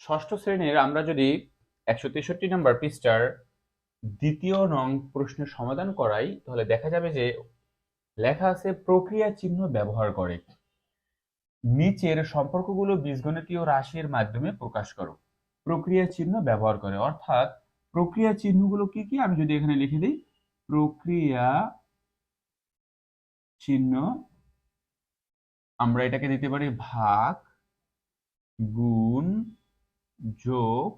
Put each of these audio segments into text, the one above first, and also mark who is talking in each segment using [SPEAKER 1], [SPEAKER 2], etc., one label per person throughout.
[SPEAKER 1] ষষ্ঠ শ্রেণীর আমরা যদি 163 নম্বর পৃষ্ঠার দ্বিতীয় নং প্রশ্নের সমাধান করাই, তাহলে দেখা যাবে যে লেখা আছে প্রক্রিয়া চিহ্ন ব্যবহার করে নিচের সম্পর্কগুলো বীজগণিতীয় রাশির মাধ্যমে প্রকাশ করো। প্রক্রিয়া চিহ্ন ব্যবহার করে অর্থাৎ প্রক্রিয়া চিহ্নগুলো কি কি আমি যদি এখানে লিখে দিই, প্রক্রিয়া চিহ্ন আমরা এটাকে দিতে পারি ভাগ, গুণ, যোগ,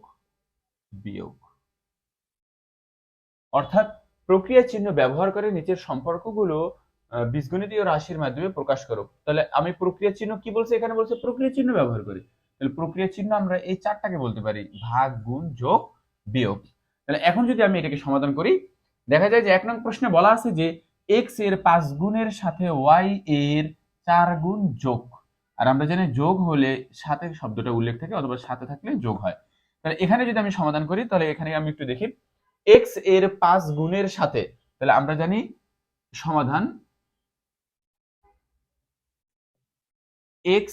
[SPEAKER 1] বিয়োগ। অর্থাৎ প্রক্রিয়া চিহ্ন ব্যবহার করে নিচের সম্পর্কগুলো বীজগণিতীয় রাশির মাধ্যমে প্রকাশ করো। তাহলে আমি প্রক্রিয়া চিহ্ন কি বলছি, এখানে বলছে প্রক্রিয়া চিহ্ন ব্যবহার করে। তাহলে প্রক্রিয়া চিহ্ন আমরা এই চারটাকে বলতে পারি ভাগ, গুণ, যোগ, বিয়োগ। তাহলে এখন যদি আমি এটাকে সমাধান করি, দেখা যায় যে 1 নং প্রশ্নে বলা আছে যে x এর 5 গুণের সাথে y এর 4 গুণ যোগ। আর আমরা জানি যোগ হলে সাথে শব্দটা উল্লেখ থাকে অথবা সাথে থাকলে যোগ হয়। তাহলে এখানে যদি আমি সমাধান করি, তাহলে এখানে আমি একটু দেখি x এর 5 গুণের সাথে, তাহলে আমরা জানি সমাধান x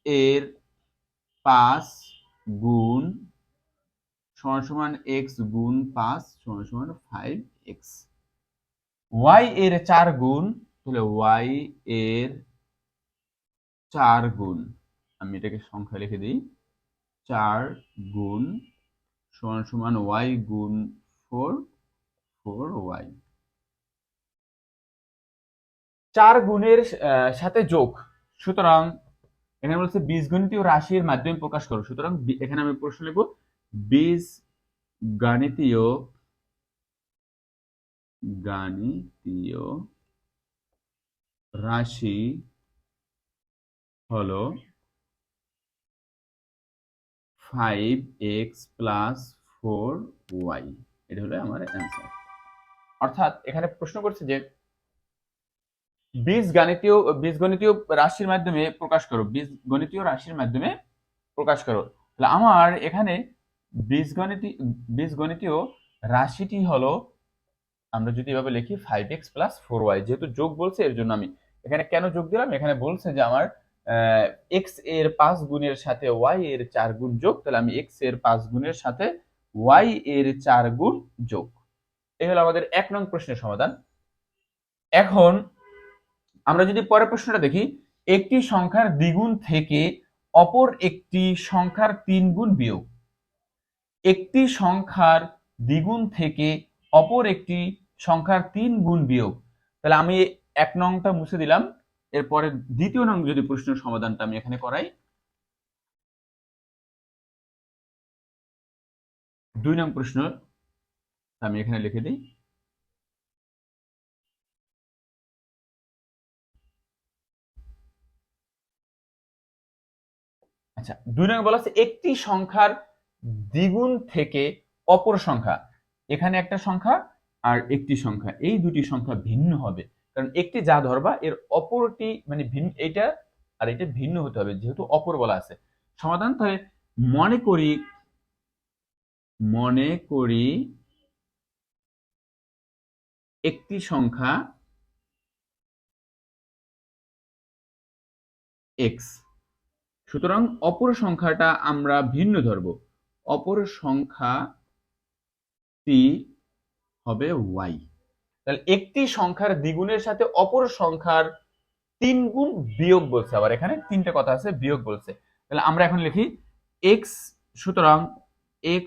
[SPEAKER 1] এর 5 গুণ সমান সমান x গুণ 5 সমান সমান 5x। y এর 4 গুণ, তাহলে y এর 4 গুণ, আমি এটাকে সংখ্যা লিখে দিই, 4 গুণ সমান সমান y গুণ 4, 4y। 4 গুণের সাথে যোগ, সুতরাং এখানে বলছে বীজগণিতীয় রাশির মাধ্যমে প্রকাশ করো। সুতরাং এখানে আমি প্রশ্ন লিখব বীজগণিতীয় গাণিতীয় রাশি হলো 5x প্লাস 4y। এটা হলো আমার অ্যান্সার। অর্থাৎ এখানে প্রশ্ন করছে যে বীজগণিতীয় রাশির মাধ্যমে প্রকাশ করো, বীজগণিতীয় রাশির মাধ্যমে প্রকাশ করো। তাহলে আমার এখানে বীজগণিতীয় রাশিটি হলো, আমরা যদি এভাবে লিখি 5x প্লাস 4y, যেহেতু যোগ বলছে এর জন্য আমি এখানে কেন যোগ দিলাম, এখানে বলছে যে আমার x এর 5 গুণের সাথে y এর 4 গুণ যোগ, তাহলে আমি x এর 5 গুণের সাথে y এর 4 গুণ যোগ। এই হলো আমাদের 1 নং প্রশ্নের সমাধান। এখন আমরা যদি পরের প্রশ্নটা দেখি, একটি সংখ্যার দ্বিগুণ থেকে অপর একটি সংখ্যার 3 গুণ বিয়োগ। একটি সংখ্যার দ্বিগুণ থেকে অপর একটি সংখ্যার 3 গুণ বিয়োগ। তাহলে আমি 1 নংটা মুছে দিলাম, এরপরে দ্বিতীয় নং যদি প্রশ্নের সমাধানটা আমি এখানে করাই, 2 নং প্রশ্ন আমি এখানে লিখে দিই। আচ্ছা, 2 নং বলা আছে একটি সংখ্যার দ্বিগুণ থেকে অপর সংখ্যা। এখানে একটা সংখ্যা আর একটি সংখ্যা, এই দুটি সংখ্যা ভিন্ন হবে, কারণ একটি যা ধরবা এর অপরটি মানে ভিন্ন, এটা আর এটা ভিন্ন হতে হবে, যেহেতু অপর বলা আছে। সমাধান তাহলে মনে করি একটি সংখ্যা x, সুতরাং অপর সংখ্যাটা আমরা ভিন্ন ধরব, অপর সংখ্যাটি হবে y। তাহলে একটি সংখ্যার দ্বিগুণের সাথে অপর সংখ্যার 3 গুণ বিয়োগ বলছে, আবার এখানে তিনটা কথা আছে, বিয়োগ বলছে। তাহলে আমরা এখন লিখি x, সুতরাং x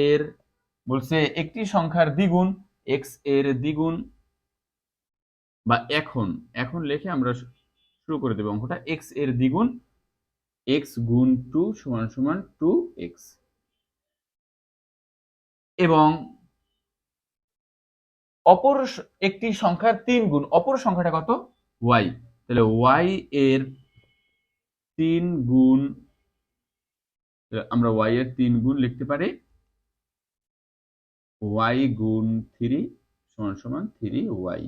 [SPEAKER 1] এর বলছে একটি সংখ্যার দ্বিগুণ, x এর দ্বিগুণ, বা এখন লিখে আমরা শুরু করে দেব অঙ্কটা। x এর দ্বিগুণ, x গুণ 2 সমান সমান 2x, এবং অপর একটি সংখ্যার 3 গুণ, অপর সংখ্যাটা কত, y। তাহলে y এর 3 গুণ, আমরা y এর 3 গুণ লিখতে পারি y গুণ 3 সমান সমান 3y।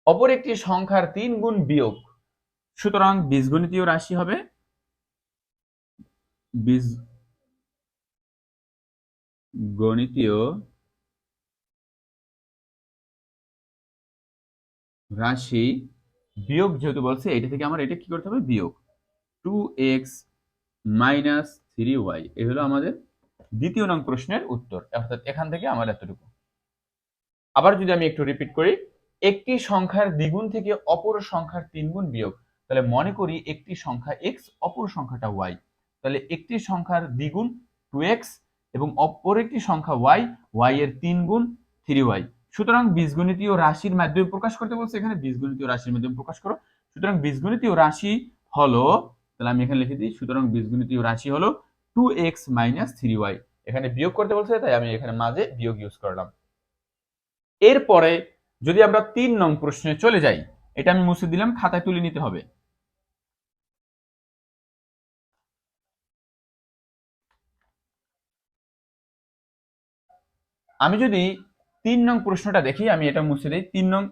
[SPEAKER 1] অপর একটি সংখ্যার 3 গুণ বিয়োগ, সুতরাং বীজগণিতীয় রাশি হবে বীজগণিতীয় রাশি বিয়োগ, যেহেতু বলছে এটা থেকে আমার এটা কি করতে হবে, বিয়োগ 2x মাইনাস 3y। এই হলো আমাদের দ্বিতীয় নং প্রশ্নের উত্তর। অর্থাৎ এখান থেকে আমার এতটুকু। আবার যদি আমি একটু রিপিট করি, একটি সংখ্যার দ্বিগুণ থেকে অপর সংখ্যার 3 গুণ বিয়োগ। তাহলে মনে করি একটি সংখ্যা x, অপর সংখ্যাটা y। তাহলে একটি সংখ্যার দ্বিগুণ 2x এবং অপর একটি সংখ্যা y, y এর 3 গুণ 3y। সুতরাং বীজগণিতীয় রাশির মাধ্যমে প্রকাশ করতে বলছে, এখানে বীজগণিতীয় রাশির মাধ্যমে প্রকাশ করো। সুতরাং বীজগণিতীয় রাশি হলো, তাহলে আমি এখানে লিখে দিই, সুতরাং বীজগণিতীয় রাশি হলো 2x মাইনাস 3y। এখানে বিয়োগ করতে বলছে, তাই আমি এখানে মাঝে বিয়োগ ইউজ করলাম। এরপরে যদি আমরা 3 নং প্রশ্নে চলে যাই, এটা আমি মুছে দিলাম, খাতায় তুলে নিতে হবে। আমি যদি 3 নং প্রশ্নটা দেখি, আমি এটা মুছে দিই। 3 নং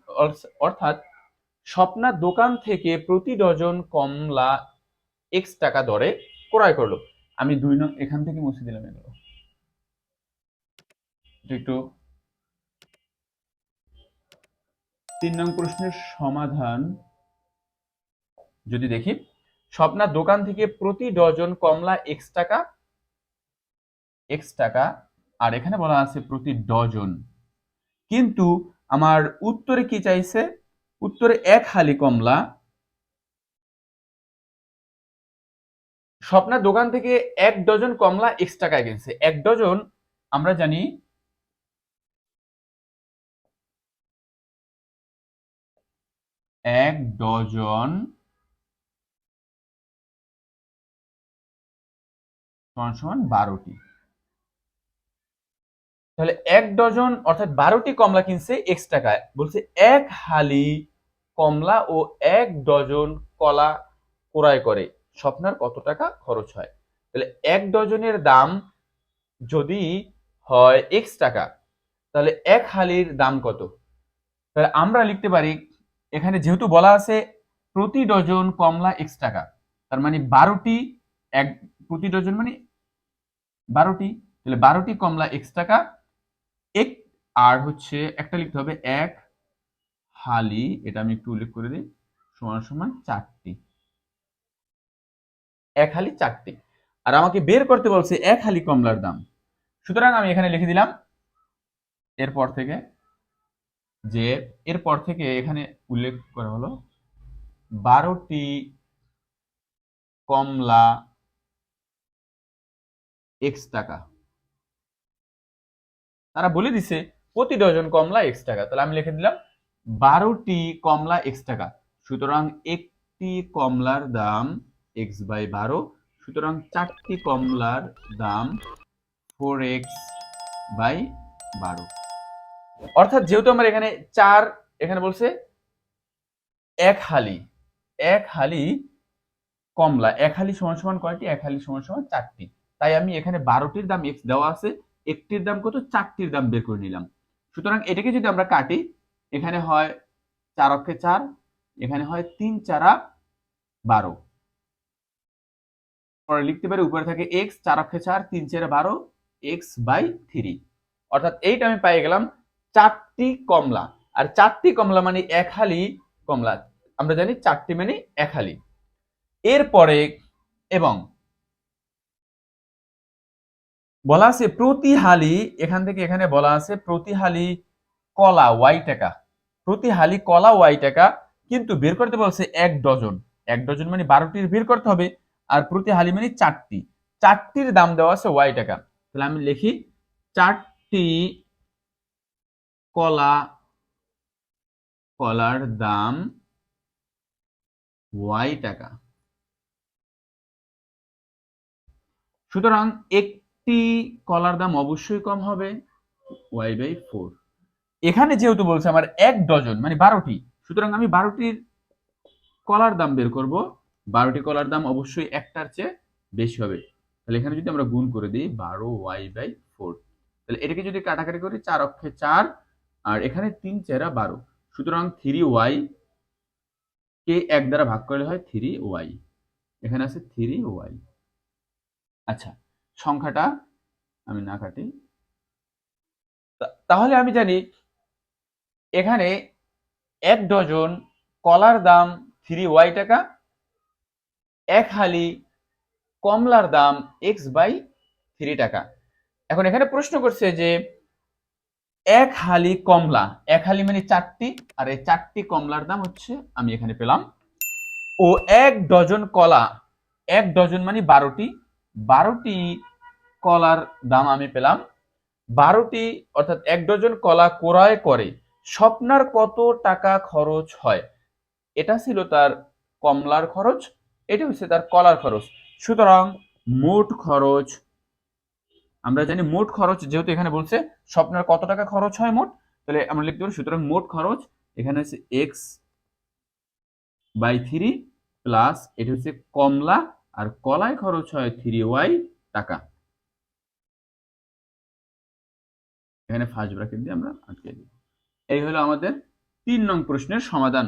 [SPEAKER 1] অর্থাৎ স্বপ্না দোকান থেকে প্রতি ডজন কমলা x টাকা দরে ক্রয় করলো। আমি 2 নং এখান থেকে মুছে দিলাম এগুলো একটু। 3 নং প্রশ্নের সমাধান যদি দেখি, স্বপ্না দোকান থেকে প্রতি ডজন কমলা x টাকা, আর এখানে বলা আছে প্রতি ডজন। কিন্তু আমার উত্তরে কি চাইছে? উত্তরে 1 হালি কমলা। স্বপ্নার দোকান থেকে 1 ডজন কমলা x টাকায় কিনছে। 1 ডজন আমরা জানি 1 ডজন সমান 12টি। তাহলে 1 ডজন অর্থাৎ 12টি কমলা কিনছে x টাকায়। বলছে 1 হালি কমলা ও 1 ডজন কলা ক্রয় করে স্বপ্নার কত টাকা খরচ হয়। তাহলে 1 ডজনের দাম যদি হয় x টাকা, তাহলে 1 হালির দাম কত? তাহলে আমরা লিখতে পারি, এখানে যেহেতু বলা আছে প্রতি ডজন কমলা x টাকা, তার মানে 12টি, এক প্রতি ডজন মানে 12টি। তাহলে 12টি কমলা x টাকা, এক আর হচ্ছে একটা লিখতে হবে 1 হালি, এটা আমি একটু উল্লেখ করে দিই, সমান সমান 4টি। 1 হালি 4টি। আর আমাকে বের করতে বলছে 1 হালি কমলার দাম। সুতরাং আমি এখানে লিখে দিলাম, এরপর থেকে এখানে উল্লেখ করা হলো 12টি কমলা x টাকা। তারা বলে দিছে প্রতি ডজন কমলা x টাকা। তাহলে আমি লিখে দিলাম 12টি কমলা x টাকা। সুতরাং একটি কমলার দাম x বাই 12। সুতরাং 4টি কমলার দাম 4x বাই 12। অর্থাৎ যেহেতু আমার এখানে 4, এখানে বলছে 1 হালি, 1 হালি কমলা, 1 হালি সমান সমান কয়টি? 1 হালি সমান সমান 4টি। তাই আমি এখানে 12টির দাম x দেওয়া আছে, একটির দাম কত? 4টির দাম বের করে নিলাম। সুতরাং এটাকে যদি আমরা কাটি, এখানে হয় 4 অক্ষে 4, এখানে হয় 3 4 12। পরে লিখতে পারি উপরে থাকে x, 4 অক্ষে 4, 3 4 12, x বাই 3। অর্থাৎ এইটা আমি পেয়ে গেলাম 4টি কমলা। আর 4টি কমলা মানে 1 হালি কমলা, আমরা জানি 4টি মানে 1 হালি। এরপরে এবং বলা আছে প্রতি হালি, এখান থেকে এখানে বলা আছে প্রতি হালি কলা y টাকা, প্রতি হালি কলা y টাকা। কিন্তু বের করতে বলছে 1 ডজন, 1 ডজন মানে 12টির বের করতে হবে। আর প্রতি হালি মানে 4টি, 4টির দাম দেওয়া আছে y টাকা। তাহলে আমি লিখি 4টি কলার দাম y টাকা। সুতরাং একটি কলার দাম অবশ্যই কম হবে y বাই 4। এখানে যেহেতু বলছে আমার 1 ডজন মানে 12টি, সুতরাং আমি 12টির কলার দাম বের করব। 12টি কলার দাম অবশ্যই একটার চেয়ে বেশি হবে। তাহলে এখানে যদি আমরা গুণ করে দিই 12y বাই 4, তাহলে এটাকে যদি কাটাকাটি করি 4 অক্ষে 4, আর এখানে 3 4 12। সুতরাং 3y কে 1 দ্বারা ভাগ করলে হয় 3y। এখানে আছে 3y। আচ্ছা, সংখ্যাটা আমি না কাটি, তাহলে আমি জানি এখানে 1 ডজন কলার দাম 3y টাকা, 1 হালি কমলার দাম x/3 টাকা। এখন এখানে প্রশ্ন করছে যে এক হালি কমলা, এক হালি মানে 4টি, আর এই 4টি কমলার দাম হচ্ছে আমি এখানে পেলাম, ও এক ডজন কলা, এক ডজন মানে 12টি, 12টি কলার দাম আমি পেলাম 12টি, অর্থাৎ এক ডজন কলা ক্রয় করে স্বপ্নার কত টাকা খরচ হয়। এটা ছিল তার কমলার খরচ, এটা হচ্ছে তার কলার খরচ। সুতরাং মোট খরচ, আমরা জানি মোট খরচ যেহেতু এখানে বলছে স্বপ্নার কত টাকা খরচ হয় মোট, তাহলে আমরা লিখতে পারি সুতরাং মোট খরচ এখানে হচ্ছে x/3 প্লাস এটা হচ্ছে কমলা, আর কলায় খরচ হয় 3y টাকা। এখানে ফার্স্ট ব্র্যাকেট দিয়ে আমরা আটকে দিই। এই হলো আমাদের 3 নং প্রশ্নের সমাধান।